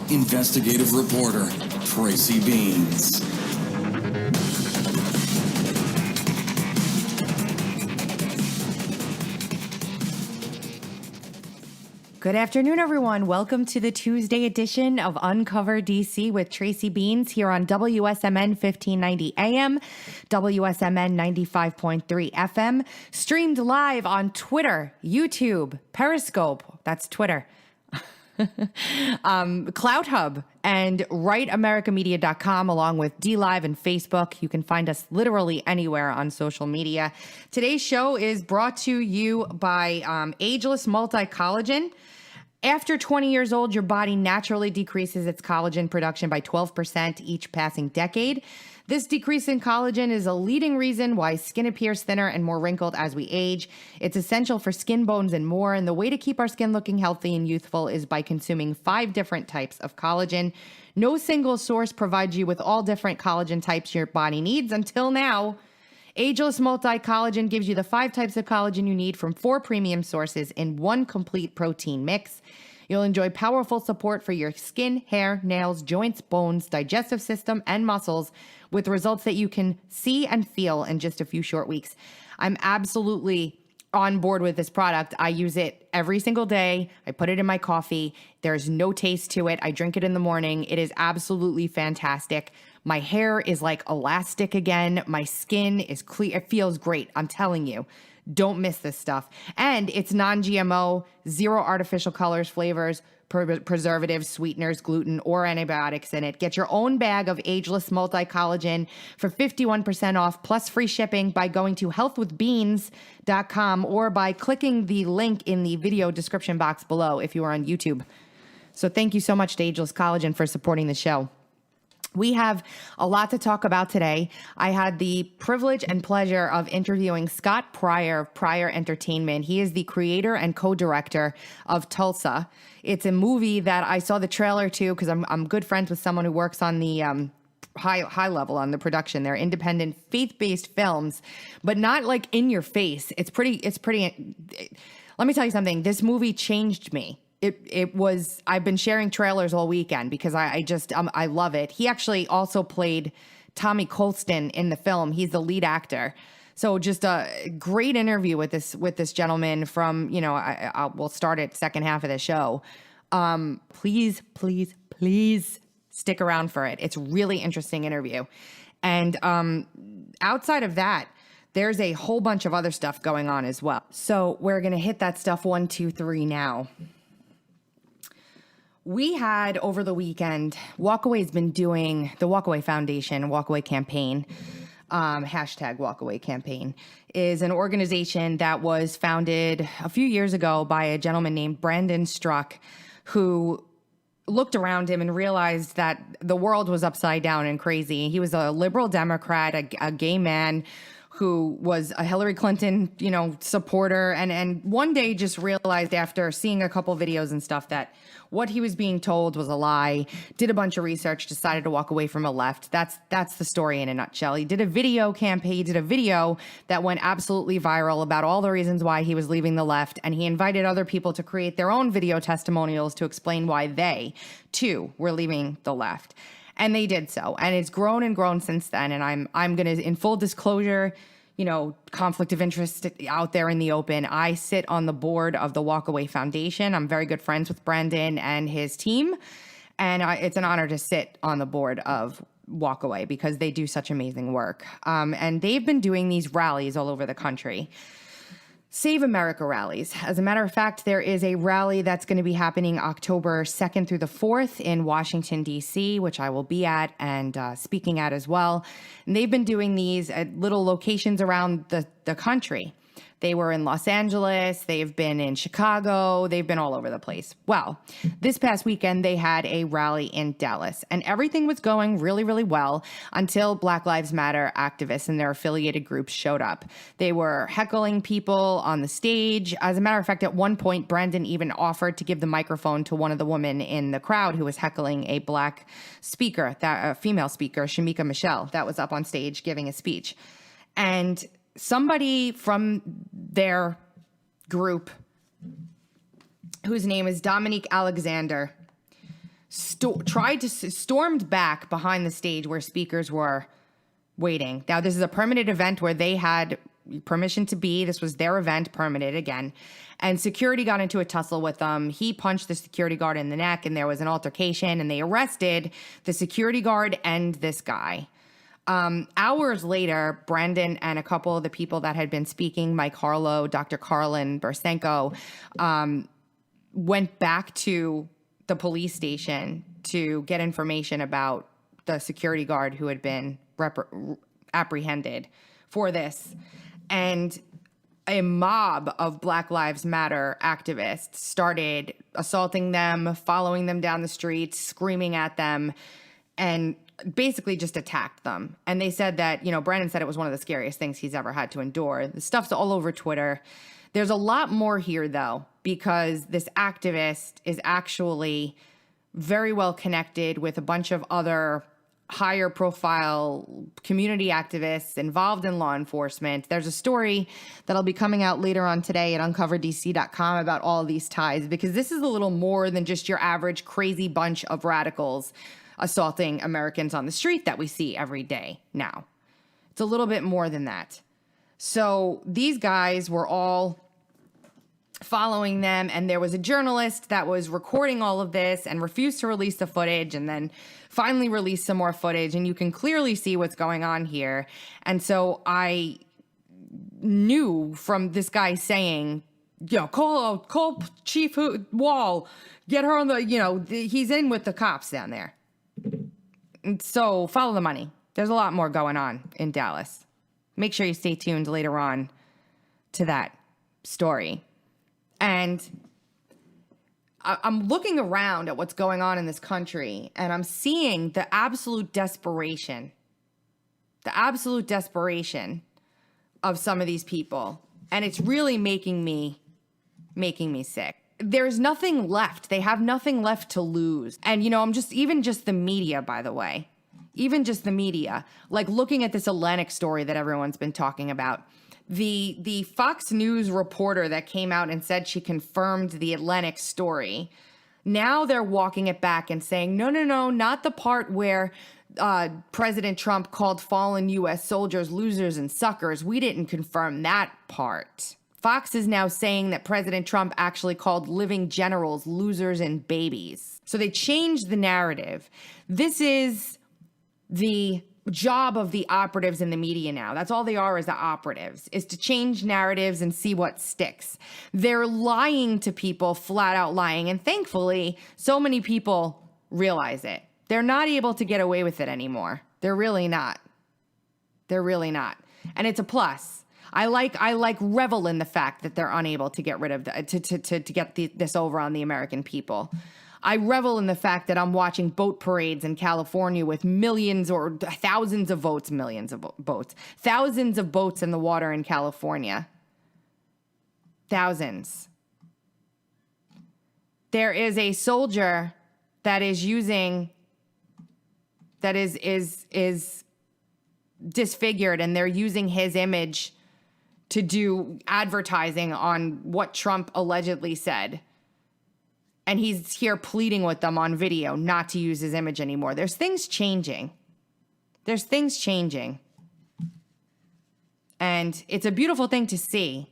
investigative reporter Tracy Beanz. Good afternoon, everyone. Welcome to the Tuesday edition of UncoverDC with Tracy Beanz here on WSMN 1590 AM, WSMN 95.3 FM, streamed live on Twitter, YouTube, Periscope, that's Twitter, Cloud Hub, and WriteAmericaMedia.com, along with DLive and Facebook. You can find us literally anywhere on social media. Today's show is brought to you by Ageless Multi-Collagen. After 20 years old, your body naturally decreases its collagen production by 12% each passing decade. This decrease in collagen is a leading reason why skin appears thinner and more wrinkled as we age. It's essential for skin, bones, and more. And the way to keep our skin looking healthy and youthful is by consuming 5 different types of collagen. No single source provides you with all different collagen types your body needs until now. Ageless Multi-Collagen gives you the 5 types of collagen you need from 4 premium sources in one complete protein mix. You'll enjoy powerful support for your skin, hair, nails, joints, bones, digestive system, and muscles with results that you can see and feel in just a few short weeks. I'm absolutely on board with this product. I use it every single day. I put it in my coffee. There's no taste to it. I drink it in the morning. It is absolutely fantastic. My hair is like elastic again. My skin is clear. It feels great. I'm telling you. Don't miss this stuff. And it's non-GMO, 0 artificial colors, flavors, preservatives, sweeteners, gluten, or antibiotics in it. Get your own bag of Ageless Multi-Collagen for 51% off plus free shipping by going to healthwithbeans.com or by clicking the link in the video description box below if you are on YouTube. So thank you so much to Ageless Collagen for supporting the show. We have a lot to talk about today. I had the privilege and pleasure of interviewing Scott Pryor of Pryor Entertainment. He is the creator and co-director of Tulsa. It's a movie that I saw the trailer to because I'm good friends with someone who works on the high level on the production. They're independent, faith-based films, but not like in your face. It's pretty. Let me tell you something. This movie changed me. I've been sharing trailers all weekend because I love it. He actually also played Tommy Colston in the film. He's the lead actor. So just a great interview with this gentleman from, we'll start at second half of the show. Please stick around for it. It's a really interesting interview. And outside of that, there's a whole bunch of other stuff going on as well. So we're going to hit that stuff 1, 2, 3 now. We had over the weekend, Walkaway's been doing the Walkaway Foundation, Walkaway campaign, hashtag Walkaway campaign, is an organization that was founded a few years ago by a gentleman named Brandon Struck, who looked around him and realized that the world was upside down and crazy. He was a liberal Democrat, a gay man who was a Hillary Clinton, supporter, and one day just realized after seeing a couple videos and stuff that what he was being told was a lie, did a bunch of research, decided to walk away from the left. That's the story in a nutshell. He did a video campaign, he did a video that went absolutely viral about all the reasons why he was leaving the left, and he invited other people to create their own video testimonials to explain why they, too, were leaving the left. And they did so. And it's grown and grown since then. And I'm going to, in full disclosure, conflict of interest out there in the open. I sit on the board of the Walkaway Foundation. I'm very good friends with Brandon and his team. And it's an honor to sit on the board of Walkaway because they do such amazing work. And they've been doing these rallies all over the country. Save America rallies. As a matter of fact, there is a rally that's going to be happening October 2nd through the 4th in Washington, D.C., which I will be at and speaking at as well. And they've been doing these at little locations around the country. They were in Los Angeles, they've been in Chicago, they've been all over the place. Well, this past weekend, they had a rally in Dallas, and everything was going really, really well until Black Lives Matter activists and their affiliated groups showed up. They were heckling people on the stage. As a matter of fact, at one point, Brandon even offered to give the microphone to one of the women in the crowd who was heckling a black speaker, a female speaker, Shamika Michelle, that was up on stage giving a speech. And somebody from their group, whose name is Dominique Alexander, stormed back behind the stage where speakers were waiting. Now, this is a permitted event where they had permission to be. This was their event, permitted again. And security got into a tussle with them. He punched the security guard in the neck, and there was an altercation, and they arrested the security guard and this guy. Hours later, Brendan and a couple of the people that had been speaking, Mike Harlow, Dr. Carlin Bursenko, went back to the police station to get information about the security guard who had been apprehended for this. And a mob of Black Lives Matter activists started assaulting them, following them down the streets, screaming at them, and basically just attacked them. And they said that, Brennan said it was one of the scariest things he's ever had to endure. The stuff's all over Twitter. There's a lot more here, though, because this activist is actually very well connected with a bunch of other higher profile community activists involved in law enforcement. There's a story that'll be coming out later on today at UncoverDC.com about all of these ties, because this is a little more than just your average crazy bunch of radicals assaulting Americans on the street that we see every day now. It's a little bit more than that. So these guys were all following them, and there was a journalist that was recording all of this and refused to release the footage, and then finally released some more footage, and you can clearly see what's going on here. And so I knew from this guy saying, call Chief Wall, get her on the, he's in with the cops down there. And so follow the money. There's a lot more going on in Dallas. Make sure you stay tuned later on to that story. And I'm looking around at what's going on in this country, and I'm seeing the absolute desperation of some of these people. And it's really making me sick. There's nothing left. They have nothing left to lose. And, even just the media, by the way, like looking at this Atlantic story that everyone's been talking about. The Fox News reporter that came out and said she confirmed the Atlantic story, now they're walking it back and saying, no, not the part where President Trump called fallen U.S. soldiers losers and suckers. We didn't confirm that part. Fox is now saying that President Trump actually called living generals losers and babies. So they changed the narrative. This is the job of the operatives in the media now. That's all they are, is the operatives, is to change narratives and see what sticks. They're lying to people, flat out lying. And thankfully, so many people realize it. They're not able to get away with it anymore. They're really not. And it's a plus. I revel in the fact that they're unable to get rid of to get this over on the American people. I revel in the fact that I'm watching boat parades in California with millions or thousands of boats in the water in California. Thousands. There is a soldier that is disfigured, and they're using his image to do advertising on what Trump allegedly said. And he's here pleading with them on video not to use his image anymore. There's things changing. And it's a beautiful thing to see.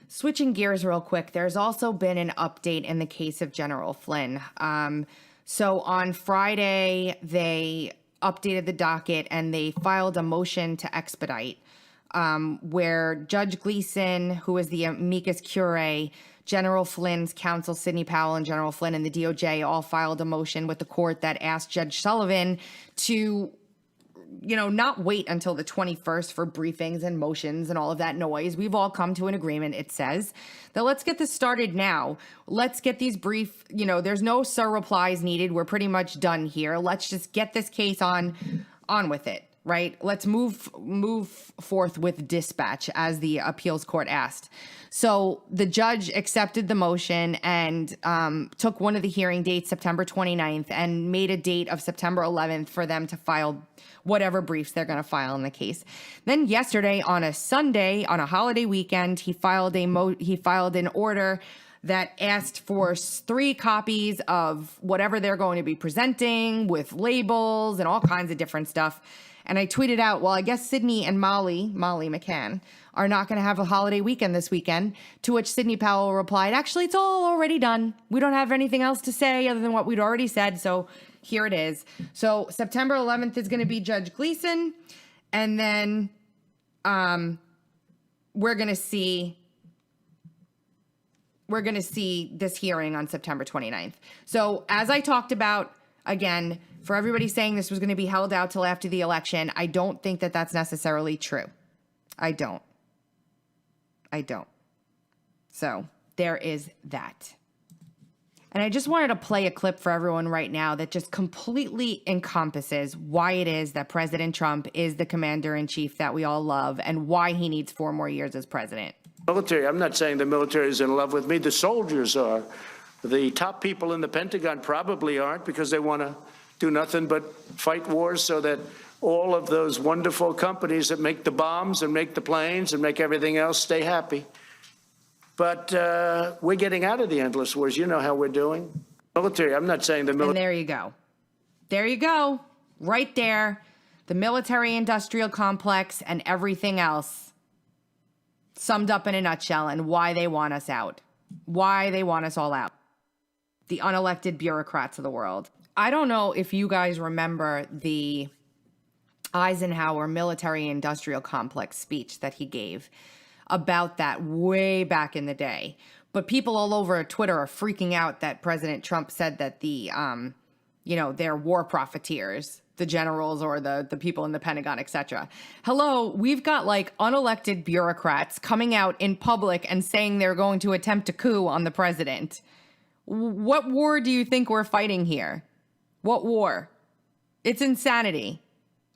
Switching gears real quick, there's also been an update in the case of General Flynn. So on Friday, they updated the docket and they filed a motion to expedite, where Judge Gleason, who is the amicus curiae, General Flynn's counsel, Sidney Powell, and General Flynn and the DOJ all filed a motion with the court that asked Judge Sullivan to, not wait until the 21st for briefings and motions and all of that noise. We've all come to an agreement, it says, that let's get this started now. Let's get these brief, there's no sir replies needed. We're pretty much done here. Let's just get this case on with it. Right? Let's move forth with dispatch, as the appeals court asked. So the judge accepted the motion and took one of the hearing dates, September 29th, and made a date of September 11th for them to file whatever briefs they're going to file in the case. Then yesterday, on a Sunday, on a holiday weekend, he filed an order that asked for 3 copies of whatever they're going to be presenting with labels and all kinds of different stuff. And I tweeted out, well, I guess Sydney and Molly McCann, are not going to have a holiday weekend this weekend, to which Sidney Powell replied, actually, it's all already done. We don't have anything else to say other than what we'd already said, so here it is. So September 11th is going to be Judge Gleason, and then we're going to see this hearing on September 29th. So as I talked about, again, for everybody saying this was going to be held out till after the election, I don't think that that's necessarily true. I don't. So there is that. And I just wanted to play a clip for everyone right now that just completely encompasses why it is that President Trump is the commander-in-chief that we all love and why he needs 4 more years as president. Military, I'm not saying the military is in love with me. The soldiers are. The top people in the Pentagon probably aren't, because they want to do nothing but fight wars so that all of those wonderful companies that make the bombs and make the planes and make everything else stay happy. But we're getting out of the endless wars. You know how we're doing. Military, I'm not saying the military. And there you go. There you go. Right there. The military-industrial complex and everything else summed up in a nutshell, and why they want us out. Why they want us all out. The unelected bureaucrats of the world. I don't know if you guys remember the Eisenhower military-industrial complex speech that he gave about that way back in the day. But people all over Twitter are freaking out that President Trump said that the, they're war profiteers, the generals or the people in the Pentagon, etc. Hello, we've got like unelected bureaucrats coming out in public and saying they're going to attempt a coup on the president. What war do you think we're fighting here? What war? It's insanity.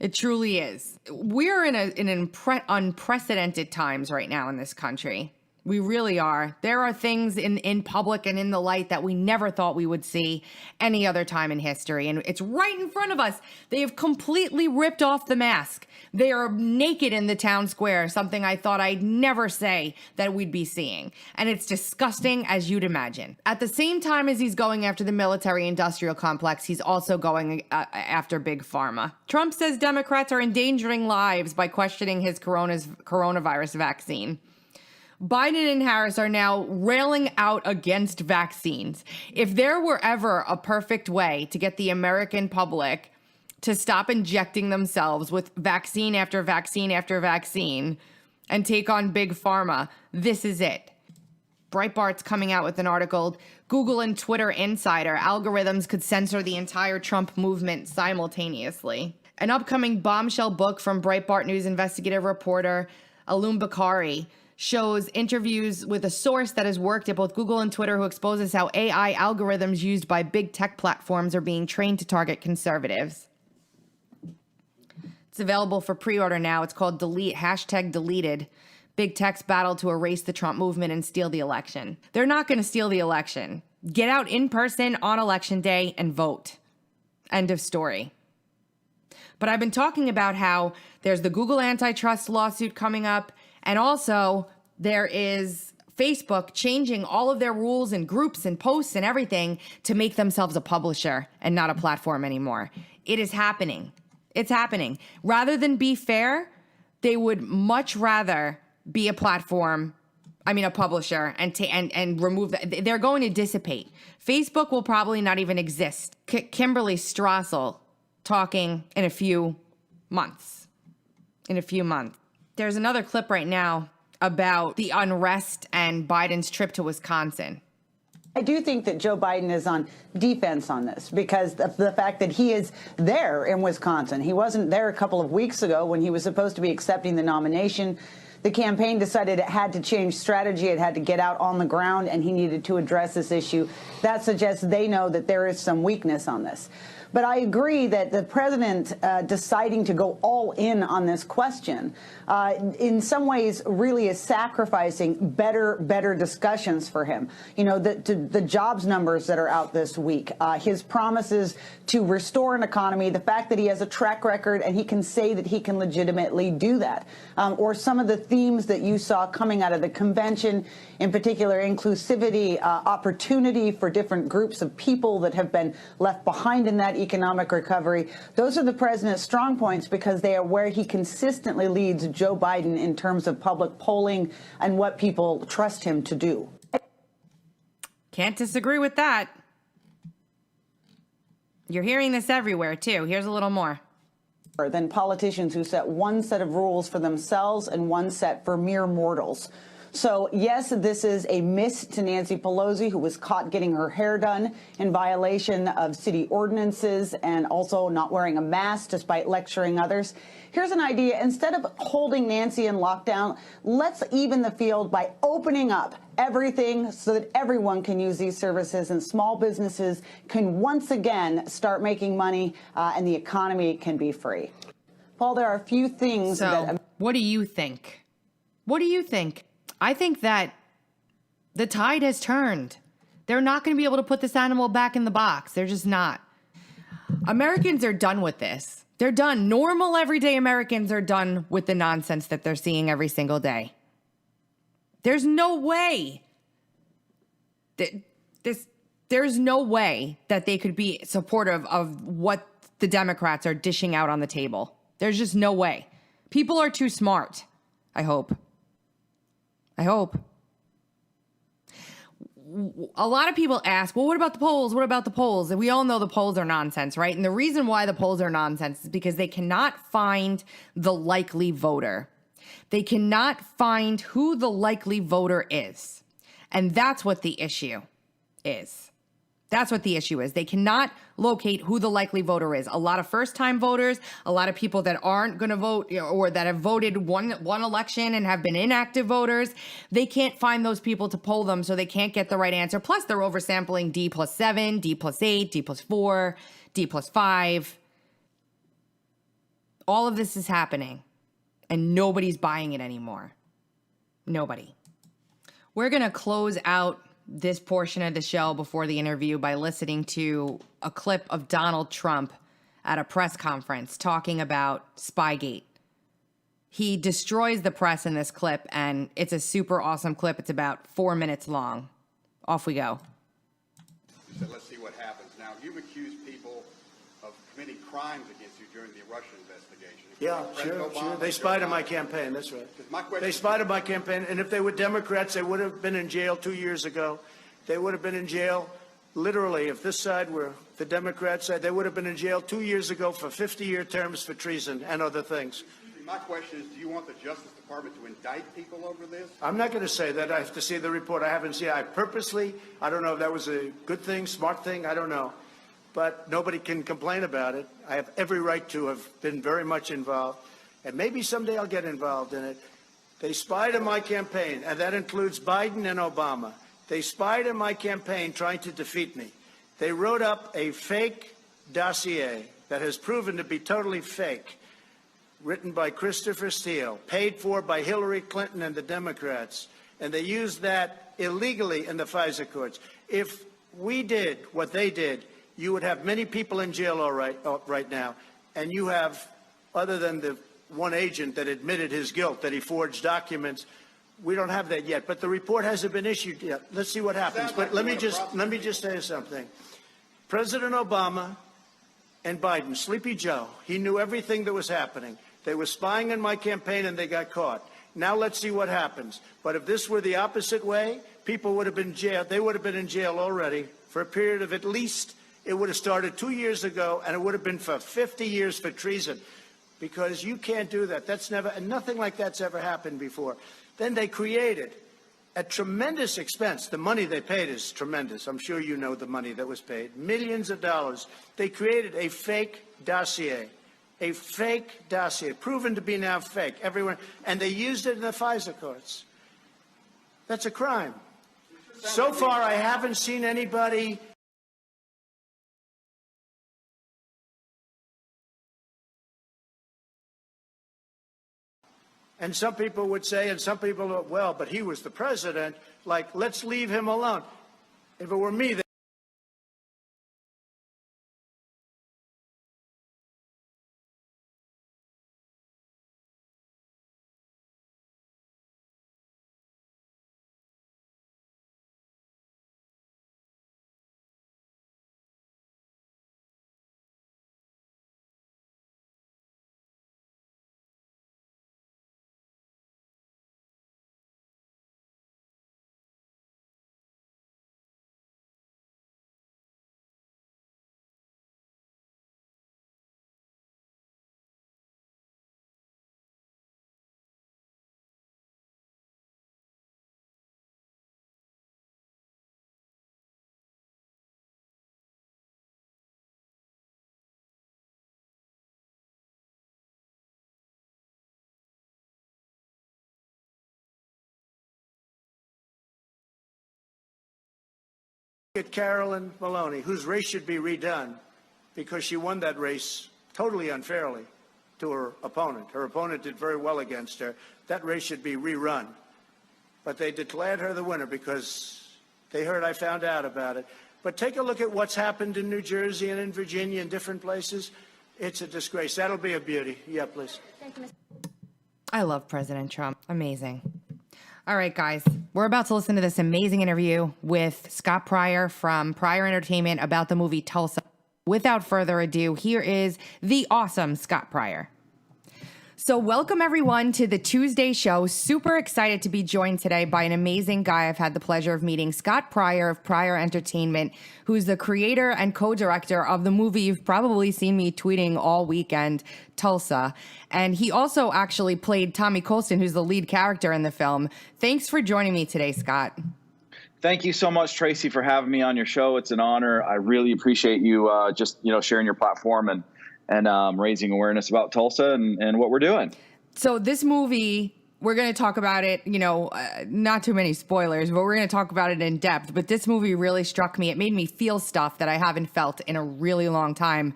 It truly is. We're in unprecedented times right now in this country. We really are. There are things in public and in the light that we never thought we would see any other time in history. And it's right in front of us. They have completely ripped off the mask. They are naked in the town square, something I thought I'd never say that we'd be seeing. And it's disgusting as you'd imagine. At the same time as he's going after the military-industrial complex, he's also going after Big Pharma. Trump says Democrats are endangering lives by questioning his coronavirus vaccine. Biden and Harris are now railing out against vaccines. If there were ever a perfect way to get the American public to stop injecting themselves with vaccine after vaccine after vaccine and take on Big Pharma, this is it. Breitbart's coming out with an article, Google and Twitter Insider, algorithms could censor the entire Trump movement simultaneously. An upcoming bombshell book from Breitbart News investigative reporter Alum Bakari shows interviews with a source that has worked at both Google and Twitter who exposes how AI algorithms used by big tech platforms are being trained to target conservatives. It's available for pre-order now. It's called #deleted. Big tech's battle to erase the Trump movement and steal the election. They're not going to steal the election. Get out in person on election day and vote. End of story. But I've been talking about how there's the Google antitrust lawsuit coming up, and also there is Facebook changing all of their rules and groups and posts and everything to make themselves a publisher and not a platform anymore. It is happening. It's happening. Rather than be fair, they would much rather be a platform, a publisher, and remove that. They're going to dissipate. Facebook will probably not even exist. Kimberly Strassel talking in a few months. There's another clip right now about the unrest and Biden's trip to Wisconsin. I do think that Joe Biden is on defense on this because of the fact that he is there in Wisconsin. He wasn't there a couple of weeks ago when he was supposed to be accepting the nomination. The campaign decided it had to change strategy. It had to get out on the ground, and he needed to address this issue. That suggests they know that there is some weakness on this. But I agree that the president deciding to go all in on this question in some ways really is sacrificing better discussions for him. You know, the jobs numbers that are out this week, his promises to restore an economy, the fact that he has a track record and he can say that he can legitimately do that, or some of the themes that you saw coming out of the convention, in particular inclusivity, opportunity for different groups of people that have been left behind in that economic recovery. Those are the president's strong points because they are where he consistently leads Joe Biden in terms of public polling and what people trust him to do. Can't disagree with that. You're hearing this everywhere, too. Here's a little more. Than politicians who set one set of rules for themselves and one set for mere mortals. So, yes, this is a miss to Nancy Pelosi, who was caught getting her hair done in violation of city ordinances and also not wearing a mask despite lecturing others. Here's an idea. Instead of holding Nancy in lockdown, let's even the field by opening up everything so that everyone can use these services and small businesses can once again start making money and the economy can be free. Paul, there are a few things that... What do you think? What do you think? I think that the tide has turned. They're not going to be able to put this animal back in the box. They're just not. Americans are done with this. They're done. Normal, everyday Americans are done with the nonsense that they're seeing every single day. There's no way there's no way that they could be supportive of what the Democrats are dishing out on the table. There's just no way. People are too smart. I hope. A lot of people ask, well, what about the polls? What about the polls? And we all know the polls are nonsense, right? And the reason why the polls are nonsense is because they cannot find the likely voter. They cannot find who the likely voter is. And that's what the issue is. That's what the issue is. They cannot locate who the likely voter is. A lot of first-time voters, a lot of people that aren't going to vote or that have voted one election and have been inactive voters, they can't find those people to poll them, so they can't get the right answer. Plus, they're oversampling D+7, D+8, D+4, D+5. All of this is happening, and nobody's buying it anymore. Nobody. We're going to close out this portion of the show before the interview by listening to a clip of Donald Trump at a press conference talking about Spygate. He destroys the press in this clip, and it's a super awesome clip. It's about 4 minutes long. Off we go. He said, let's see what happens. Now, you've accused people of committing crimes against you during the Russia investigation. Yeah, sure. They spied on my campaign. That's right. They spied on my campaign, and if they were Democrats, they would have been in jail 2 years ago. They would have been in jail, literally, if this side were the Democrat side, they would have been in jail 2 years ago for 50-year terms for treason and other things. My question is, do you want the Justice Department to indict people over this? I'm not going to say that. I have to see the report. I haven't seen it. I don't know if that was a good thing, smart thing, I don't know. But nobody can complain about it. I have every right to have been very much involved, and maybe someday I'll get involved in it. They spied on my campaign, and that includes Biden and Obama. They spied on my campaign trying to defeat me. They wrote up a fake dossier that has proven to be totally fake, written by Christopher Steele, paid for by Hillary Clinton and the Democrats, and they used that illegally in the FISA courts. If we did what they did, you would have many people in jail right now, and you have, other than the one agent that admitted his guilt, that he forged documents, we don't have that yet. But the report hasn't been issued yet. Let's see what happens. But let me just say something. President Obama and Biden, Sleepy Joe, he knew everything that was happening. They were spying on my campaign, and they got caught. Now let's see what happens. But if this were the opposite way, people would have been jailed. They would have been in jail already for a period of at least, it would have started 2 years ago, and it would have been for 50 years for treason, because you can't do that. That's never, and nothing like that's ever happened before. Then they created, at tremendous expense, the money they paid is tremendous. I'm sure you know the money that was paid, millions of dollars. They created a fake dossier, proven to be now fake everywhere, and they used it in the FISA courts. That's a crime. So far, I haven't seen anybody. And some people would say, and some people, well, but he was the president, like, let's leave him alone. If it were me, at Carolyn Maloney, whose race should be redone because she won that race totally unfairly to her opponent. Her opponent did very well against her. That race should be rerun. But they declared her the winner because they heard I found out about it. But take a look at what's happened in New Jersey and in Virginia and different places. It's a disgrace. That'll be a beauty. Yeah, please. I love President Trump. Amazing. All right, guys, we're about to listen to this amazing interview with Scott Pryor from Pryor Entertainment about the movie Tulsa. Without further ado, here is the awesome Scott Pryor. So welcome everyone to the Tuesday show. Super excited to be joined today by an amazing guy I've had the pleasure of meeting, Scott Pryor of Pryor Entertainment, who's the creator and co-director of the movie you've probably seen me tweeting all weekend, Tulsa. And he also actually played Tommy Colston, who's the lead character in the film. Thanks for joining me today, Scott. Thank you so much, Tracy, for having me on your show. It's an honor. I really appreciate you sharing your platform and raising awareness about Tulsa and what we're doing. So this movie, we're going to talk about it, not too many spoilers, but we're going to talk about it in depth. But this movie really struck me. It made me feel stuff that I haven't felt in a really long time.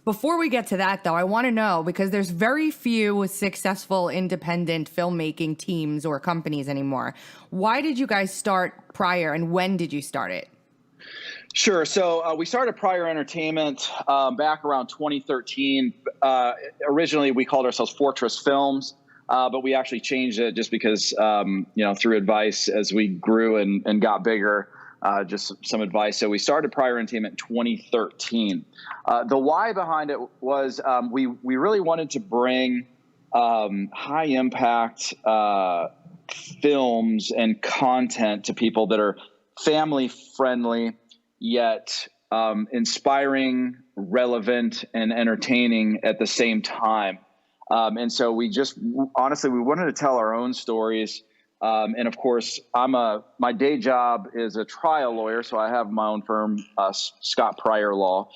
Before we get to that, though, I want to know, because there's very few successful independent filmmaking teams or companies anymore. Why did you guys start Pryor, and when did you start it? Sure. So we started Pryor Entertainment back around 2013. Originally, we called ourselves Fortress Films, but we actually changed it just because, through advice as we grew and got bigger, just some advice. So we started Pryor Entertainment in 2013. The why behind it was we really wanted to bring high impact films and content to people that are family friendly, yet inspiring, relevant, and entertaining at the same time. And so we wanted to tell our own stories. And of course, my day job is a trial lawyer, so I have my own firm, Scott Pryor Law.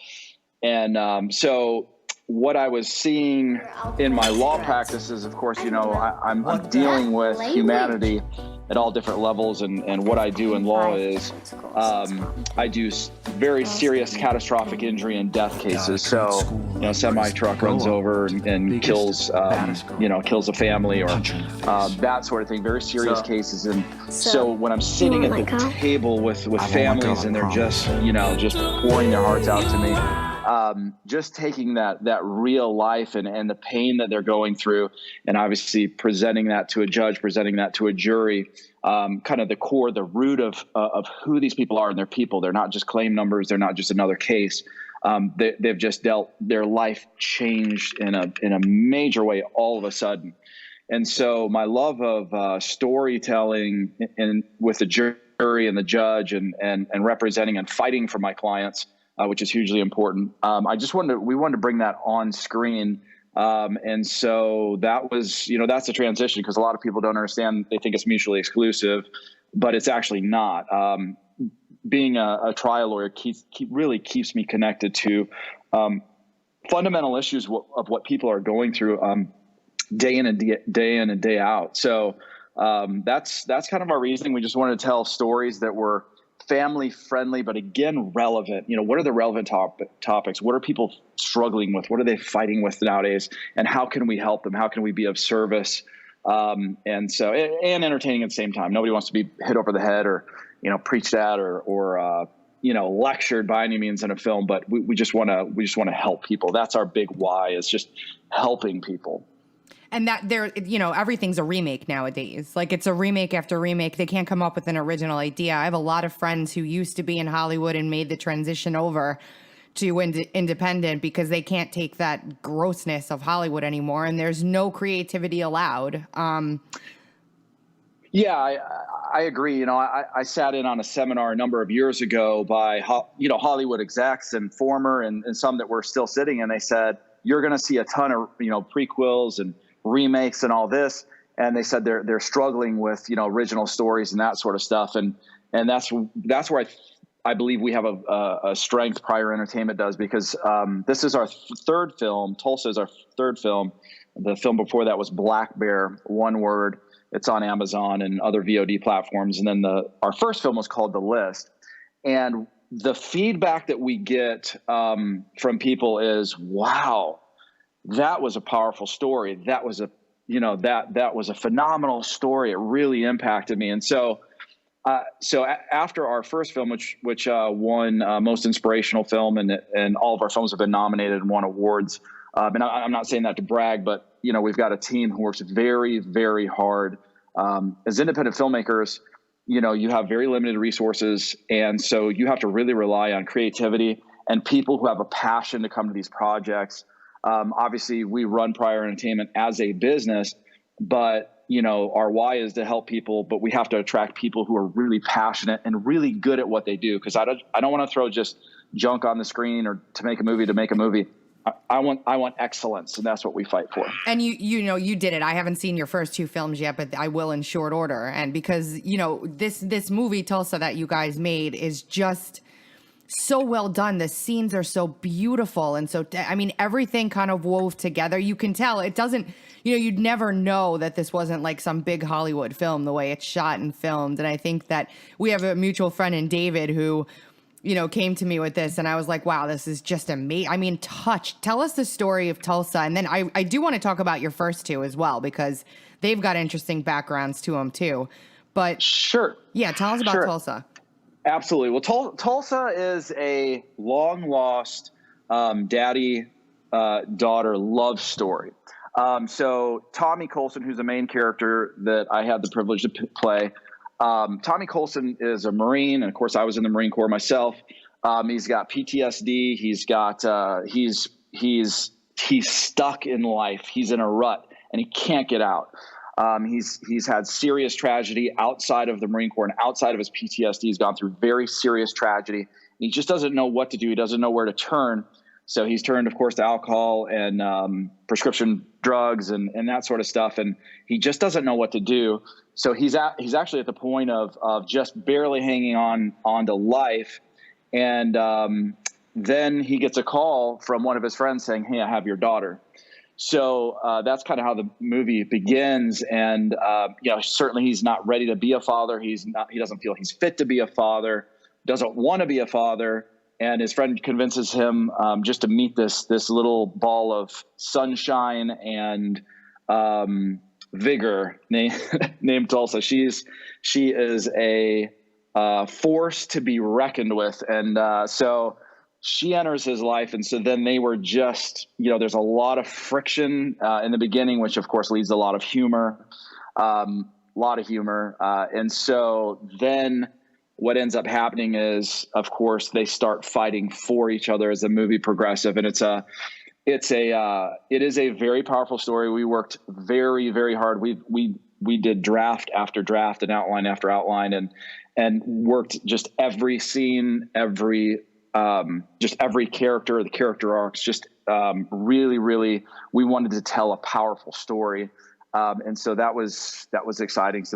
And so what I was seeing in my law practice is, of course, I'm dealing with humanity at all different levels, and what I do in law is I do very serious catastrophic injury and death cases. So, semi truck runs over and kills a family or that sort of thing. Very serious cases. And so when I'm sitting at the table with families and they're just pouring their hearts out to me, just taking that real life and the pain that they're going through, and obviously presenting that to a judge, presenting that to a jury, kind of the core, the root of who these people are, and they're people. They're not just claim numbers. They're not just another case. They've just their life changed in a major way all of a sudden. And so my love of storytelling and with the jury and the judge and representing and fighting for my clients, which is hugely important. We wanted to bring that on screen. And so that was, that's a transition because a lot of people don't understand. They think it's mutually exclusive, but it's actually not. Being a trial lawyer really keeps me connected to fundamental issues of what people are going through day in and day out. So that's kind of our reasoning. We just wanted to tell stories that were family friendly, but again, relevant. What are the relevant topics? What are people struggling with? What are they fighting with nowadays? And how can we help them? How can we be of service? And entertaining at the same time. Nobody wants to be hit over the head or, preached at or lectured by any means in a film, but we just want to help people. That's our big why, is just helping people. And that everything's a remake nowadays. Like, it's a remake after remake. They can't come up with an original idea. I have a lot of friends who used to be in Hollywood and made the transition over to independent because they can't take that grossness of Hollywood anymore, and there's no creativity allowed. Yeah, I agree. I sat in on a seminar a number of years ago by Hollywood execs and former and some that were still sitting, and they said, you're going to see a ton of prequels and remakes and all this, and they said they're struggling with original stories and that sort of stuff, and that's where I believe we have a strength. Pryor Entertainment does, because this is our third film. Tulsa is our third film. The film before that was BLACKBEAR, one word. It's on Amazon and other VOD platforms, and then our first film was called The List, and the feedback that we get from people is, wow, that was a powerful story. That was that was a phenomenal story. It really impacted me. And so after our first film, which won most inspirational film, and all of our films have been nominated and won awards. And I'm not saying that to brag, but we've got a team who works very, very hard. As independent filmmakers, you have very limited resources, and so you have to really rely on creativity and people who have a passion to come to these projects. Obviously, we run Pryor Entertainment as a business, but our why is to help people, but we have to attract people who are really passionate and really good at what they do. Because I don't want to throw just junk on the screen or to make a movie. I want excellence, and that's what we fight for. And you did it. I haven't seen your first two films yet, but I will in short order. And because this movie Tulsa that you guys made is just so well done. The scenes are so beautiful, and so everything kind of wove together. You can tell it doesn't. You'd never know that this wasn't like some big Hollywood film the way it's shot and filmed. And I think that we have a mutual friend in David who came to me with this, and I was like, wow, this is just amazing. Tell us the story of Tulsa. And then I do want to talk about your first two as well, because they've got interesting backgrounds to them too. But sure. Yeah. Tell us about Tulsa. Absolutely. Well, Tulsa is a long lost daddy-daughter love story. So Tommy Colson, who's the main character that I had the privilege to play, Tommy Colson is a Marine, and of course I was in the Marine Corps myself. He's got PTSD. He's got he's stuck in life. He's in a rut, and he can't get out. He's had serious tragedy outside of the Marine Corps, and outside of his PTSD, he's gone through very serious tragedy. And he just doesn't know what to do. He doesn't know where to turn. So he's turned, of course, to alcohol and prescription drugs and that sort of stuff. And he just doesn't know what to do. So he's actually at the point of just barely hanging on to life. And then he gets a call from one of his friends saying, "Hey, I have your daughter." So that's kind of how the movie begins. And certainly he's not ready to be a father. He doesn't feel he's fit to be a father, doesn't want to be a father. And his friend convinces him just to meet this little ball of sunshine and vigor named Tulsa. She is a force to be reckoned with, and so she enters his life. And so then they were just, there's a lot of friction in the beginning, which of course leads to a lot of humor, and so then what ends up happening is, of course, they start fighting for each other as the movie progresses, and it is a very powerful story. We worked very, very hard. We did draft after draft and outline after outline, and worked just every scene, every character, the character arcs. Just really, really, we wanted to tell a powerful story. And so that was exciting. So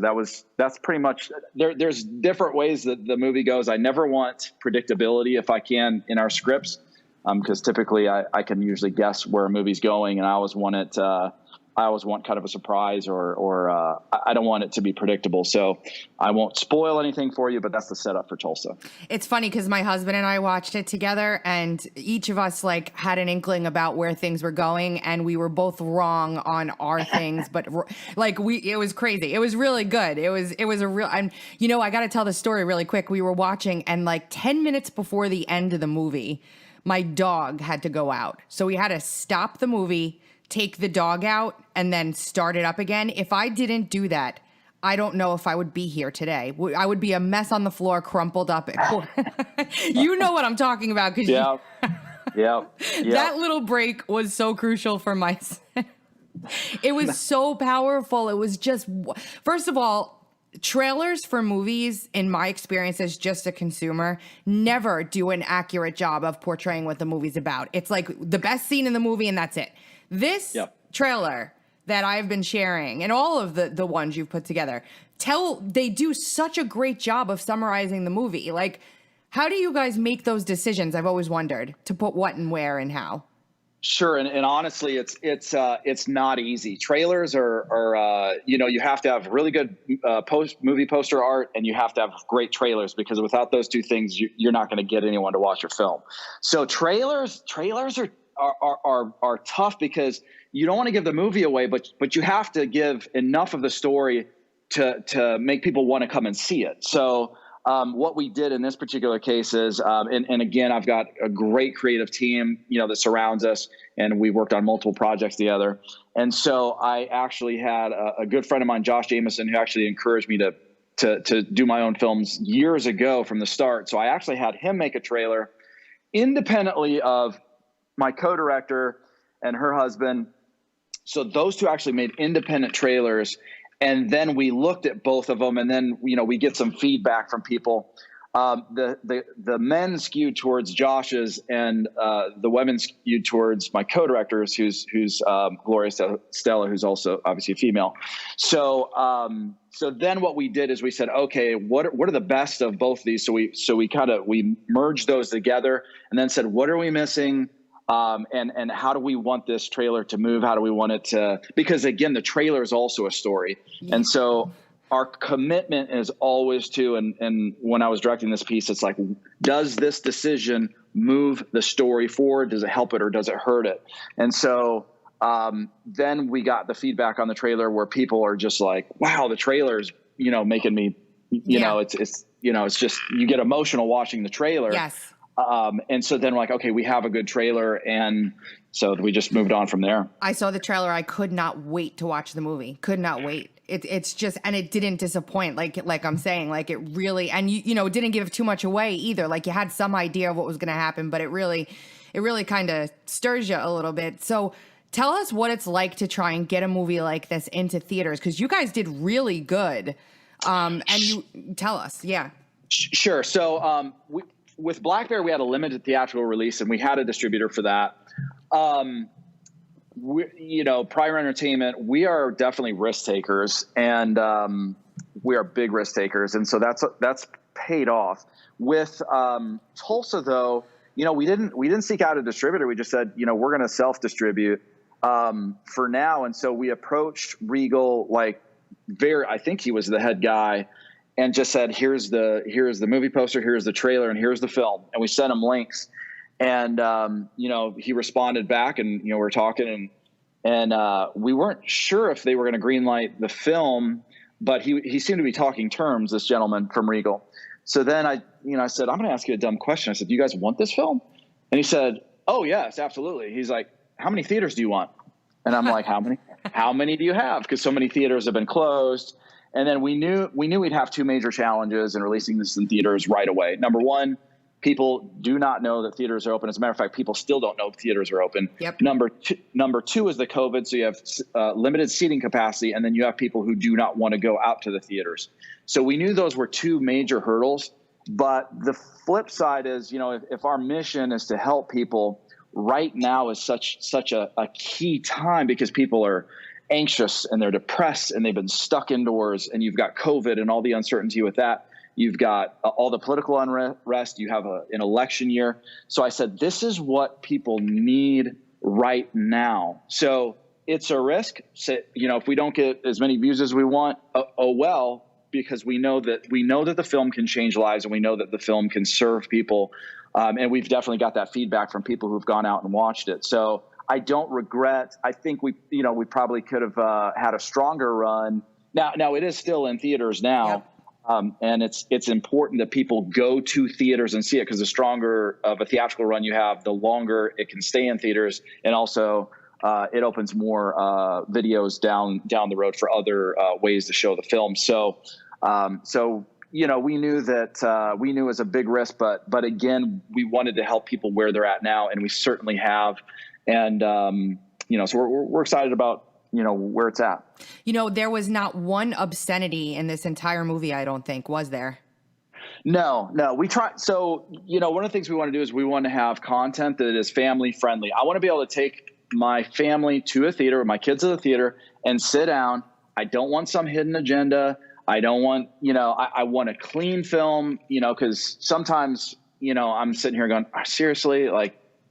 that's pretty much, there's different ways that the movie goes. I never want predictability if I can in our scripts, because typically I can usually guess where a movie's going, and I always want kind of a surprise, or I don't want it to be predictable. So I won't spoil anything for you, but that's the setup for Tulsa. It's funny because my husband and I watched it together, and each of us had an inkling about where things were going, and we were both wrong on our things, but it was crazy. It was really good. It was a real, and I got to tell the story really quick. We were watching, and 10 minutes before the end of the movie, my dog had to go out. So we had to stop the movie, take the dog out, and then start it up again. If I didn't do that, I don't know if I would be here today. I would be a mess on the floor, crumpled up. You know what I'm talking about. Yeah. That little break was so crucial for my son. It was so powerful. It was just, first of all, trailers for movies, in my experience as just a consumer, never do an accurate job of portraying what the movie's about. It's like the best scene in the movie and that's it. This trailer that I've been sharing, and all of the ones you've put together, they do such a great job of summarizing the movie. How do you guys make those decisions? I've always wondered, to put what and where and how. Sure, and honestly, it's not easy. Trailers are you have to have really good movie poster art, and you have to have great trailers, because without those two things, you're not going to get anyone to watch your film. So trailers are tough, because you don't want to give the movie away, but you have to give enough of the story to make people want to come and see it. So what we did in this particular case is, and again, I've got a great creative team, that surrounds us, and we worked on multiple projects together. And so I actually had a good friend of mine, Josh Jameson, who actually encouraged me to do my own films years ago from the start. So I actually had him make a trailer independently of my co-director and her husband. So those two actually made independent trailers. And then we looked at both of them, and then we get some feedback from people. The men skewed towards Josh's, and the women skewed towards my co-directors, who's Gloria Stella, who's also obviously a female. So then what we did is we said, okay, what are the best of both of these? So we merged those together, and then said, what are we missing? And how do we want this trailer to move? How do we want it to, because again, the trailer is also a story. Yeah. And so our commitment is always to, and when I was directing this piece, it's like, does this decision move the story forward? Does it help it, or does it hurt it? And so, then we got the feedback on the trailer where people are just like, wow, the trailer's, making me, it's just, you get emotional watching the trailer. Yes. And so then we're like, okay, we have a good trailer. And so we just moved on from there. I saw the trailer. I could not wait to watch the movie. Could not wait. It's just, and it didn't disappoint. Like I'm saying, like it really, and it didn't give too much away either. Like you had some idea of what was going to happen, but it really kind of stirs you a little bit. So tell us what it's like to try and get a movie like this into theaters. 'Cause you guys did really good. And you tell us. Yeah. Sure. So, with BLACKBEAR, we had a limited theatrical release, and we had a distributor for that. Pryor Entertainment, we are definitely risk takers, and we are big risk takers, and so that's paid off. With Tulsa, though, we didn't seek out a distributor. We just said, we're going to self-distribute for now, and so we approached Regal I think he was the head guy, and just said, here's the movie poster, here's the trailer, and here's the film. And we sent him links, and he responded back, and we were talking, and we weren't sure if they were going to greenlight the film, but he seemed to be talking terms, this gentleman from Regal. So then I said, I'm going to ask you a dumb question. I said, do you guys want this film? And he said, oh yes, absolutely. He's like, how many theaters do you want? And I'm like, how many do you have? Because so many theaters have been closed. And then we knew we'd have two major challenges in releasing this in theaters right away. Number one, people do not know that theaters are open. As a matter of fact, people still don't know theaters are open. Yep. Number two is the COVID. So you have limited seating capacity, and then you have people who do not want to go out to the theaters. So we knew those were two major hurdles. But the flip side is, if our mission is to help people, right now is such a key time, because people are anxious and they're depressed and they've been stuck indoors, and you've got COVID and all the uncertainty with that. You've got all the political unrest. You have an election year. So I said, this is what people need right now. So it's a risk. So, if we don't get as many views as we want, well, because we know that the film can change lives, and we know that the film can serve people. And we've definitely got that feedback from people who've gone out and watched it. So I don't regret. I think we probably could have had a stronger run. Now it is still in theaters now. Yep. And it's important that people go to theaters and see it, because the stronger of a theatrical run you have, the longer it can stay in theaters. And also it opens more videos down the road for other ways to show the film. So we knew that we knew it was a big risk, but again, we wanted to help people where they're at now, and we certainly have. And, so we're excited about, where it's at. There was not one obscenity in this entire movie, I don't think, was there? No, we try. So, one of the things we want to do is we want to have content that is family friendly. I want to be able to take my family to a theater, my kids to the theater, and sit down. I don't want some hidden agenda. I don't want, I want a clean film, because sometimes, I'm sitting here going, seriously,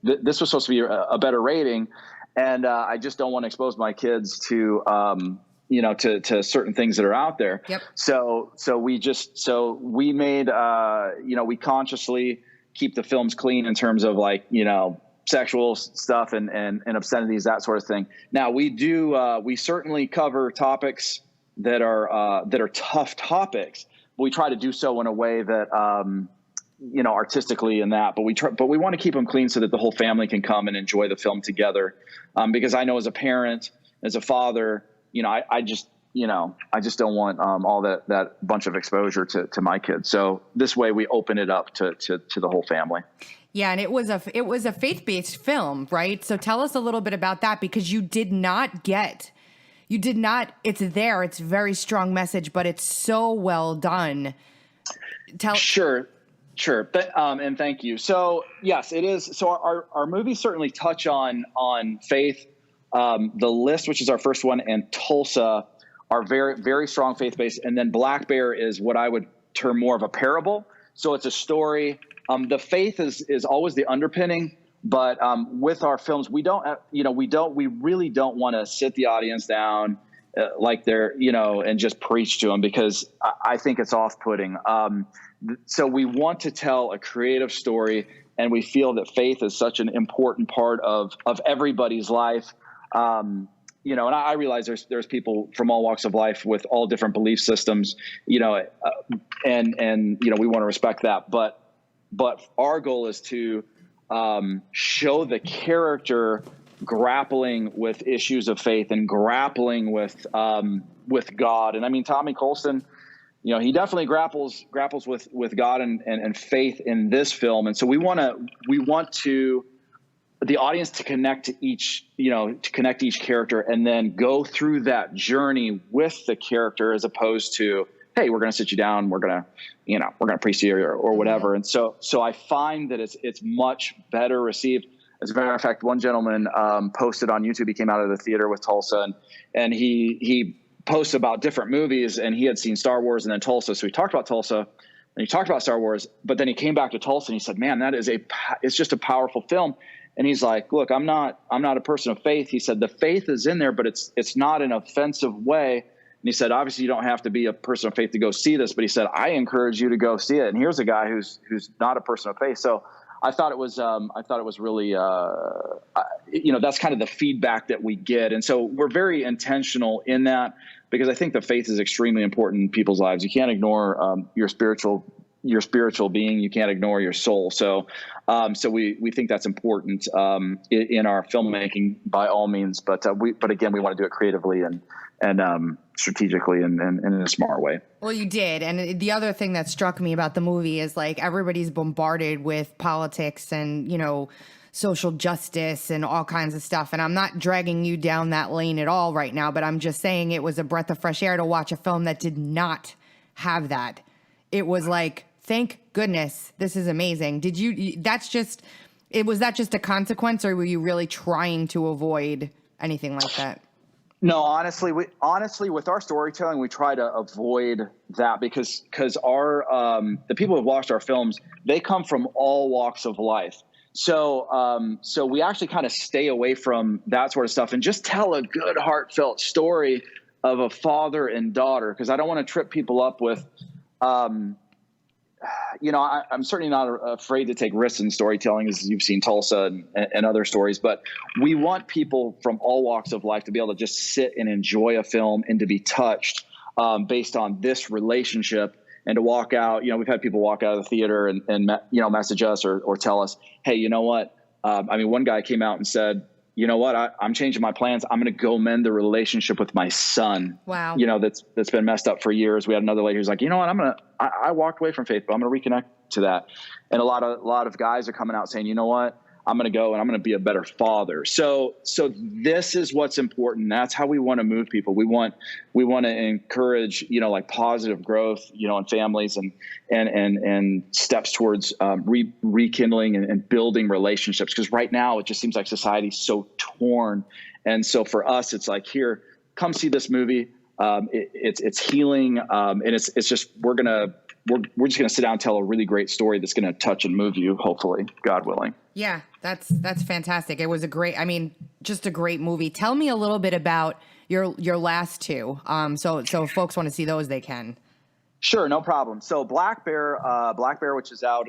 this was supposed to be a better rating, and I just don't want to expose my kids to to certain things that are out there. Yep. So we made we consciously keep the films clean in terms of sexual stuff and obscenities, that sort of thing. Now we certainly cover topics that are tough topics, but we try to do so in a way that artistically in that, but we want to keep them clean so that the whole family can come and enjoy the film together. Because I know as a parent, as a father, I just don't want all that bunch of exposure to my kids. So this way we open it up to the whole family. Yeah, and it was a faith-based film, right? So tell us a little bit about that, because it's there. It's a very strong message, but it's so well done. Sure. And thank you. So yes, it is. So our movies certainly touch on faith. The List, which is our first one, and Tulsa are very, very strong faith-based. And then BLACKBEAR is what I would term more of a parable. So it's a story. The faith is always the underpinning, but with our films, we really don't want to sit the audience down like they're, and just preach to them, because I think it's off-putting. So we want to tell a creative story, and we feel that faith is such an important part of everybody's life. And I realize there's people from all walks of life with all different belief systems, and we want to respect that. But our goal is to show the character grappling with issues of faith and grappling with God. And I mean, Tommy Colson, he definitely grapples with God and faith in this film. And so we want the audience to connect to each character and then go through that journey with the character, as opposed to, hey, we're going to sit you down, we're going to preach to you or whatever. And so I find that it's much better received. As a matter of fact, one gentleman posted on YouTube. He came out of the theater with Tulsa, and he posted about different movies, and he had seen Star Wars and then Tulsa. So he talked about Tulsa, and he talked about Star Wars, but then he came back to Tulsa and he said, man, it's just a powerful film. And he's like, look, I'm not a person of faith. He said, the faith is in there, but it's not an offensive way. And he said, obviously you don't have to be a person of faith to go see this, but he said, I encourage you to go see it. And here's a guy who's not a person of faith. So I thought it was really, that's kind of the feedback that we get. And so we're very intentional in that, because I think the faith is extremely important in people's lives. You can't ignore your spiritual being. You can't ignore your soul. So we think that's important in our filmmaking by all means. But again, we want to do it creatively and strategically and in a smart way. Well, you did. And the other thing that struck me about the movie is everybody's bombarded with politics and, social justice and all kinds of stuff. And I'm not dragging you down that lane at all right now, but I'm just saying it was a breath of fresh air to watch a film that did not have that. It was thank goodness, this is amazing. Was that just a consequence, or were you really trying to avoid anything like that? No, honestly, with our storytelling, we try to avoid that because our the people who have watched our films, they come from all walks of life. So we actually kind of stay away from that sort of stuff and just tell a good, heartfelt story of a father and daughter, because I don't want to trip people up with. I'm certainly not afraid to take risks in storytelling, as you've seen Tulsa and other stories, but we want people from all walks of life to be able to just sit and enjoy a film and to be touched based on this relationship, and to walk out. We've had people walk out of the theater and message us or tell us, hey, you know what? One guy came out and said, you know what? I'm changing my plans. I'm going to go mend the relationship with my son. Wow. That's been messed up for years. We had another lady who's like, you know what? I walked away from faith, but I'm going to reconnect to that. And a lot of guys are coming out saying, you know what? I'm going to go and I'm going to be a better father. So this is what's important. That's how we want to move people. We want to encourage, positive growth, in families and steps towards rekindling and building relationships. Because right now it just seems like society's so torn. And so for us, it's like, here, come see this movie. It's healing. And it's just, we're going to we're just going to sit down and tell a really great story that's going to touch and move you, hopefully, God willing. Yeah, that's fantastic. It was just a great movie. Tell me a little bit about your last two. So if folks want to see those, they can. Sure, no problem. So BLACKBEAR, which is out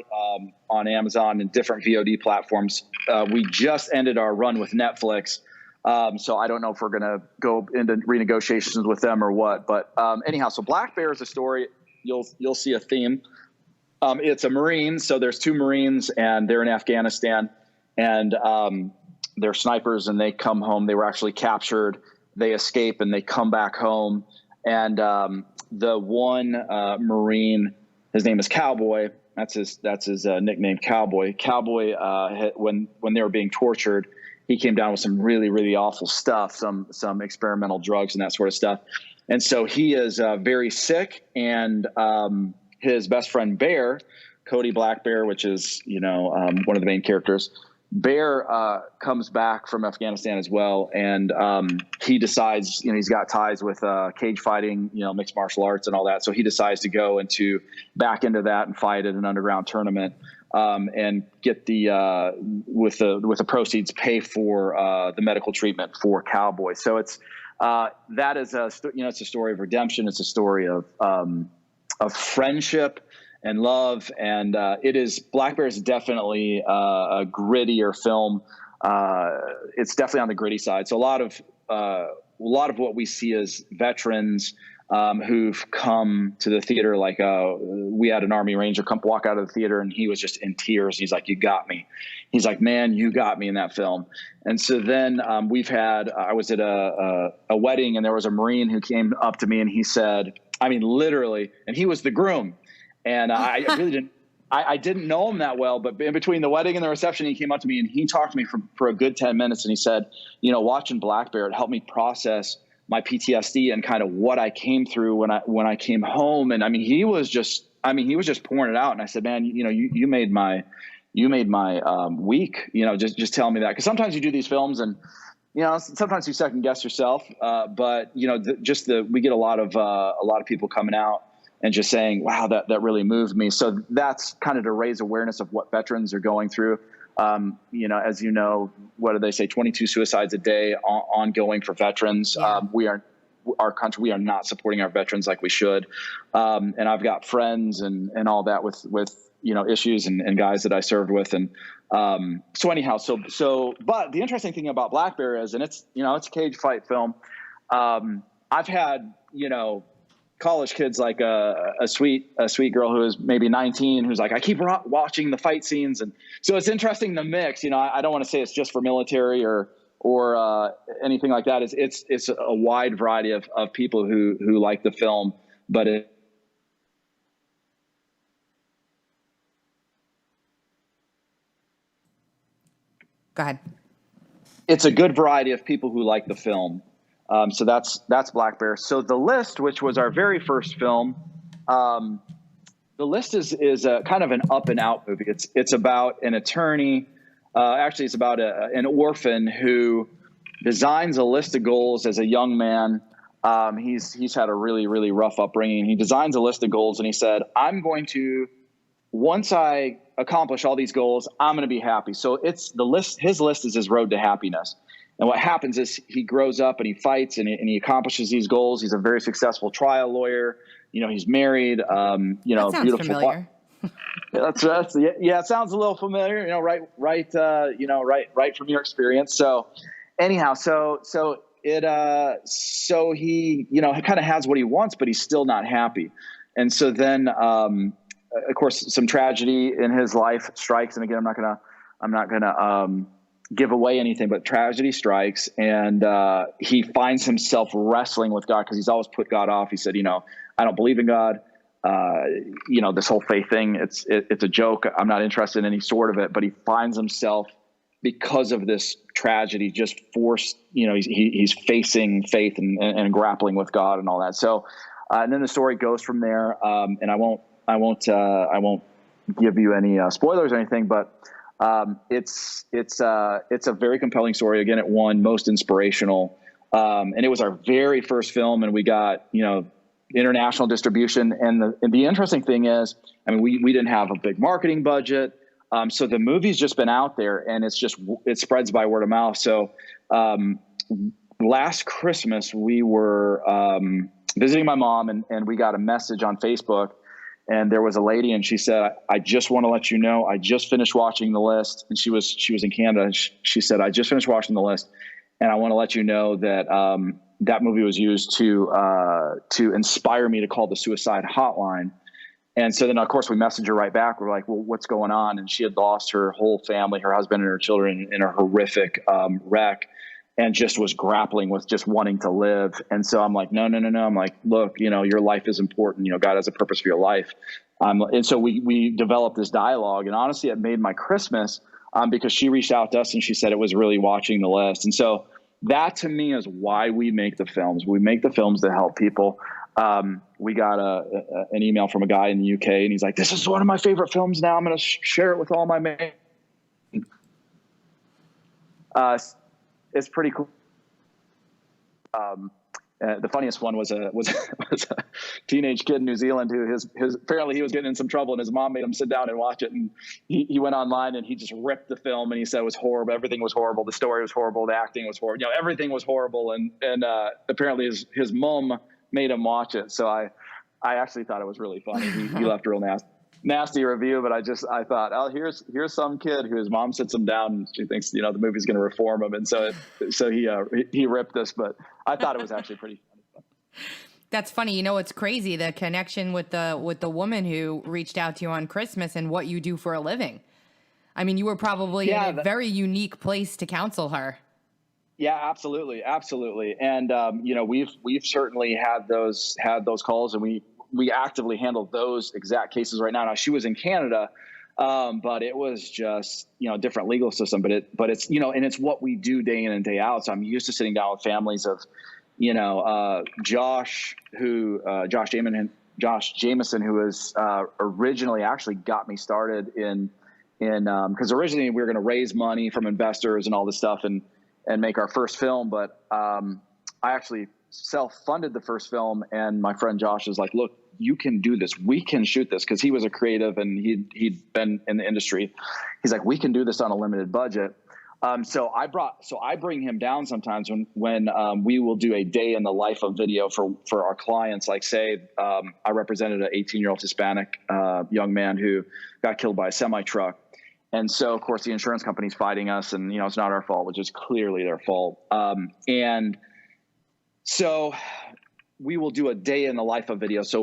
on Amazon and different VOD platforms. We just ended our run with Netflix. So I don't know if we're going to go into renegotiations with them or what. But anyhow, so BLACKBEAR is a story. You'll see a theme. It's a Marine. So there's two Marines, and they're in Afghanistan. And they're snipers, and they come home. They were actually captured. They escape, and they come back home. And the one Marine, his name is Cowboy. That's his nickname, Cowboy. Cowboy, when they were being tortured, he came down with some really, really awful stuff, some experimental drugs and that sort of stuff. And so he is very sick. And his best friend Bear, Cody BLACKBEAR, which is one of the main characters, Bear comes back from Afghanistan as well, and he decides, he's got ties with cage fighting, mixed martial arts and all that. So he decides to go back into that and fight at an underground tournament, and get with the proceeds pay for the medical treatment for Cowboy. So it's it's a story of redemption. It's a story of friendship and love, and BLACKBEAR is definitely a grittier film. It's definitely on the gritty side. So a lot of what we see is veterans who've come to the theater. Like we had an Army Ranger walk out of the theater, and he was just in tears. He's like, "You got me." He's like, "Man, you got me in that film." And so then I was at a wedding, and there was a Marine who came up to me, and he said, literally, and he was the groom. And I really didn't know him that well, but in between the wedding and the reception, he came up to me and he talked to me for a good 10 minutes. And he said, watching BLACKBEAR, it helped me process my PTSD and kind of what I came through when I came home. And he was just pouring it out. And I said, man, you made my week, just tell me that. 'Cause sometimes you do these films and, sometimes you second guess yourself. But we get a lot of people coming out and just saying, wow, that really moved me. So that's kind of to raise awareness of what veterans are going through. As what do they say? 22 suicides a day ongoing for veterans. Yeah. Our country, we are not supporting our veterans like we should. And I've got friends and all that with issues and guys that I served with. And but the interesting thing about BLACKBEAR is, and it's a cage fight film. I've had, college kids like a sweet girl who is maybe 19 who's like, I keep watching the fight scenes. And so it's interesting, the mix. I don't want to say it's just for military or anything like that. It's a wide variety of people who like the film, but Go ahead. It's a good variety of people who like the film. So that's BLACKBEAR. So The List, which was our very first film, The List is a kind of an up and out movie. It's about an attorney. Actually, it's about an orphan who designs a list of goals as a young man. He's had a really, really rough upbringing. He designs a list of goals, and he said, once I accomplish all these goals, I'm going to be happy. So his list is his road to happiness. And what happens is he grows up and he fights and he accomplishes these goals. He's a very successful trial lawyer. He's married. That sounds beautiful. Familiar. Yeah, it sounds a little familiar. Right from your experience. So, anyhow, so he kind of has what he wants, but he's still not happy. And so then, of course, some tragedy in his life strikes. And again, I'm not gonna give away anything, but tragedy strikes, and he finds himself wrestling with God because he's always put God off. He said, I don't believe in God. This whole faith thing, it's a joke. I'm not interested in any sort of it. But he finds himself, because of this tragedy, just forced. He's facing faith and grappling with God and all that. So, and then the story goes from there. And I won't give you any spoilers or anything, but. It's a very compelling story. Again, it won most inspirational. And it was our very first film, and we got, international distribution. And the interesting thing is, I mean, we didn't have a big marketing budget. So the movie's just been out there, and it spreads by word of mouth. So last Christmas, we were visiting my mom, and we got a message on Facebook, and there was a lady, and she said, I just want to let you know, I just finished watching The List. And she was in Canada. And she said, I just finished watching The List, and I want to let you know that that movie was used to inspire me to call the suicide hotline. And so then, of course, we messaged her right back. We're like, well, what's going on? And she had lost her whole family, her husband and her children, in a horrific wreck, and just was grappling with just wanting to live. And so I'm like, no. I'm like, look, your life is important. God has a purpose for your life. And so we developed this dialogue. And honestly, it made my Christmas because she reached out to us and she said it was really watching The List. And so that, to me, is why we make the films. We make the films to help people. We got an email from a guy in the UK, and he's like, this is one of my favorite films now. I'm going to share it with all my mates. It's pretty cool. The funniest one was a teenage kid in New Zealand who his apparently he was getting in some trouble, and his mom made him sit down and watch it. And he went online and he just ripped the film, and he said it was horrible. Everything was horrible. The story was horrible. The acting was horrible. Everything was horrible. And apparently his mom made him watch it. So I actually thought it was really funny. He left a real nasty review, but I thought, oh, here's some kid whose mom sits him down and she thinks, the movie's going to reform him. And so he ripped this, but I thought it was actually pretty funny. That's funny. It's crazy, the connection with the woman who reached out to you on Christmas and what you do for a living. I mean, you were probably in a very unique place to counsel her. Yeah, absolutely. Absolutely. And, we've certainly had those calls, and we actively handle those exact cases right now. Now, she was in Canada, but it was just, different legal system, but it's, and it's what we do day in and day out. So I'm used to sitting down with families of, Josh Jameson, who was originally actually got me started in because originally we were going to raise money from investors and all this stuff and make our first film. But I actually self-funded the first film, and my friend Josh was like, look, you can do this. We can shoot this, because he was a creative and he'd been in the industry. He's like, we can do this on a limited budget. So I bring him down sometimes when we will do a day in the life of video for our clients. Like, say, I represented an 18-year-old Hispanic young man who got killed by a semi-truck. And so, of course, the insurance company's fighting us, and, it's not our fault, which is clearly their fault. And so we will do a day in the life of video. So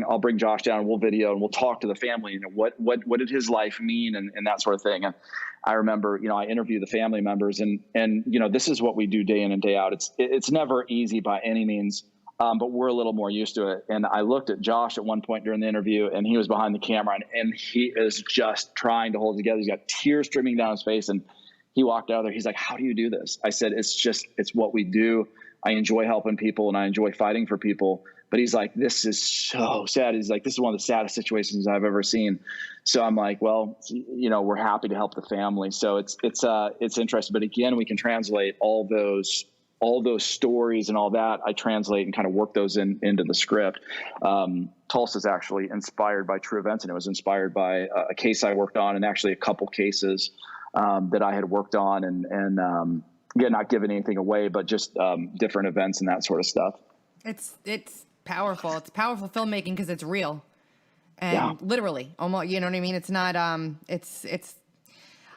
I'll bring Josh down, and we'll video, and we'll talk to the family, what did his life mean, and that sort of thing. And I remember, I interview the family members, and this is what we do day in and day out. It's never easy by any means, but we're a little more used to it. And I looked at Josh at one point during the interview, and he was behind the camera, and he is just trying to hold it together. He's got tears streaming down his face, and he walked out there. He's like, how do you do this? I said, it's what we do. I enjoy helping people, and I enjoy fighting for people. But he's like, this is so sad. He's like, this is one of the saddest situations I've ever seen. So I'm like, well, we're happy to help the family. So it's interesting. But again, we can translate all those stories and all that. I translate and kind of work those into the script. Tulsa is actually inspired by true events, and it was inspired by a case I worked on, and actually a couple cases that I had worked on, and again, not giving anything away, but just different events and that sort of stuff. It's powerful. It's powerful filmmaking because it's real, and literally, almost. You know what I mean? It's not. It's.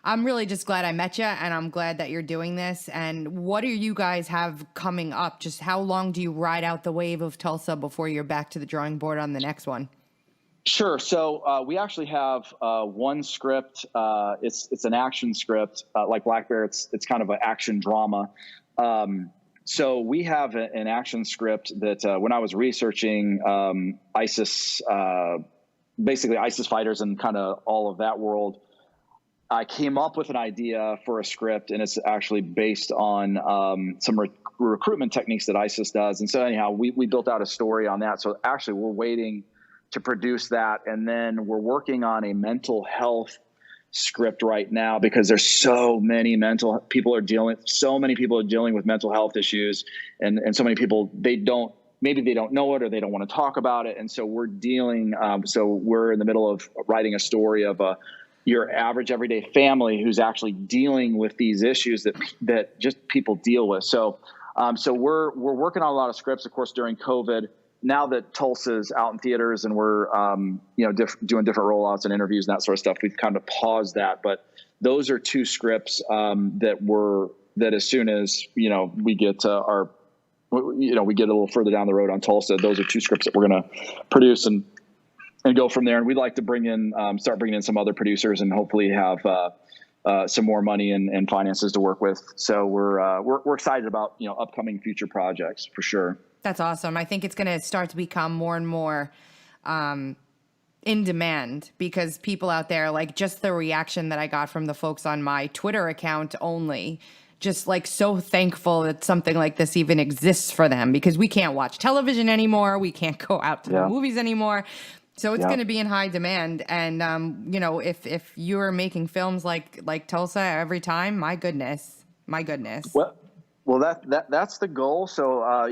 I'm really just glad I met you, and I'm glad that you're doing this. And what do you guys have coming up? Just how long do you ride out the wave of Tulsa before you're back to the drawing board on the next one? Sure. So we actually have one script. It's an action script, like BLACKBEAR. It's kind of an action drama. So we have an action script that when I was researching ISIS, basically ISIS fighters and kind of all of that world, I came up with an idea for a script, and it's actually based on some recruitment techniques that ISIS does. And so anyhow, we built out a story on that. So actually we're waiting to produce that. And then we're working on a mental health script right now, because there's so many people are dealing with mental health issues, and so many people, they don't maybe they don't know it or they don't want to talk about it. And so we're dealing, so we're in the middle of writing a story of your average everyday family who's actually dealing with these issues that just people deal with. So we're working on a lot of scripts, of course, during COVID. Now that Tulsa's out in theaters and we're, doing different rollouts and interviews and that sort of stuff, we've kind of paused that. But those are 2 scripts that as soon as, we get we get a little further down the road on Tulsa, those are 2 scripts that we're going to produce and go from there. And we'd like to start bringing in some other producers and hopefully have some more money and finances to work with. So we're excited about, upcoming future projects for sure. That's awesome. I think it's going to start to become more and more in demand because people out there, like just the reaction that I got from the folks on my Twitter account only, just like so thankful that something like this even exists for them because we can't watch television anymore. We can't go out to the movies anymore. So it's going to be in high demand. And, if you're making films like Tulsa every time, my goodness. Well, that's the goal. So,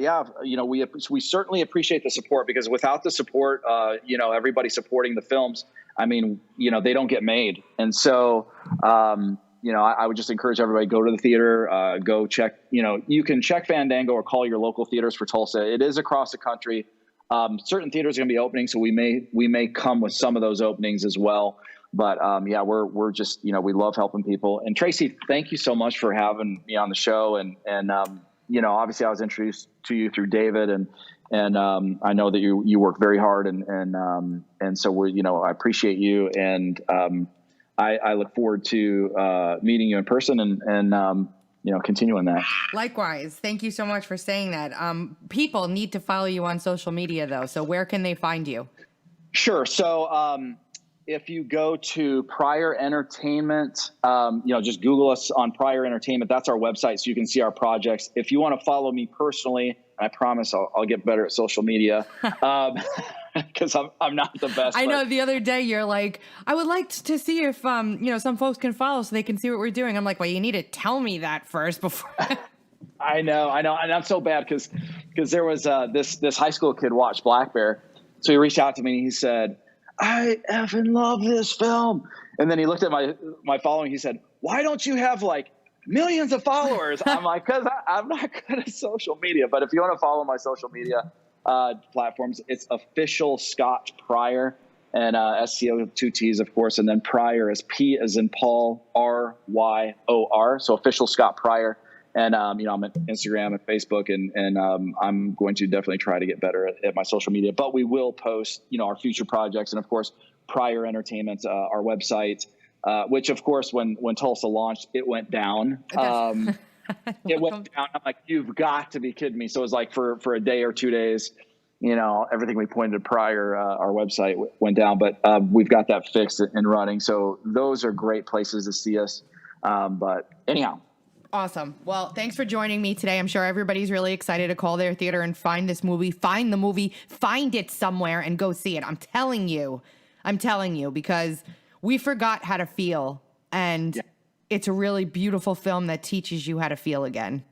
we certainly appreciate the support because without the support, everybody supporting the films, I mean, they don't get made. And so, I would just encourage everybody, go to the theater, go check, you can check Fandango or call your local theaters for Tulsa. It is across the country. Certain theaters are going to be opening, so we may come with some of those openings as well. But we're just, we love helping people. And Tracy, thank you so much for having me on the show. And obviously I was introduced to you through David, and I know that you work very hard, and so I appreciate you, and I look forward to meeting you in person and continuing that. Likewise. Thank you so much for saying that. People need to follow you on social media though. So where can they find you? Sure. So, if you go to Pryor Entertainment, just Google us on Pryor Entertainment. That's our website, so you can see our projects. If you want to follow me personally, I promise I'll get better at social media because I'm not the best. I know the other day you're like, I would like to see if some folks can follow so they can see what we're doing. I'm like, well, you need to tell me that first before. I know, and I'm so bad because there was this high school kid watched BLACKBEAR, so he reached out to me and he said, I effing love this film. And then he looked at my following. He said, why don't you have like millions of followers? I'm like, because I'm not good at social media. But if you want to follow my social media platforms, it's official Scott Pryor, and SCO with 2 T's, of course. And then Pryor is P as in Paul, RYOR. So official Scott Pryor. And, I'm at Instagram and Facebook, and I'm going to definitely try to get better at my social media. But we will post, our future projects. And, of course, Pryor Entertainment, our website, which, of course, when Tulsa launched, it went down. It went down. I'm like, you've got to be kidding me. So it was like for a day or 2 days, everything we pointed to Pryor, our website went down. But we've got that fixed and running. So those are great places to see us. But anyhow. Awesome. Well, thanks for joining me today. I'm sure everybody's really excited to call their theater and find this movie, find the movie, find it somewhere and go see it. I'm telling you, because we forgot how to feel, and it's a really beautiful film that teaches you how to feel again.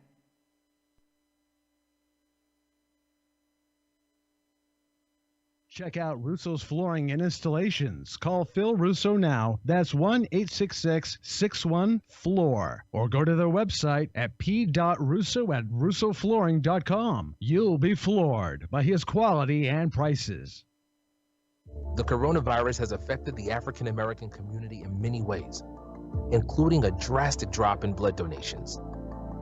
Check out Russo's Flooring and Installations. Call Phil Russo now. That's 1-866-61-FLOOR. Or go to their website at p.russo@russoflooring.com. You'll be floored by his quality and prices. The coronavirus has affected the African American community in many ways, including a drastic drop in blood donations.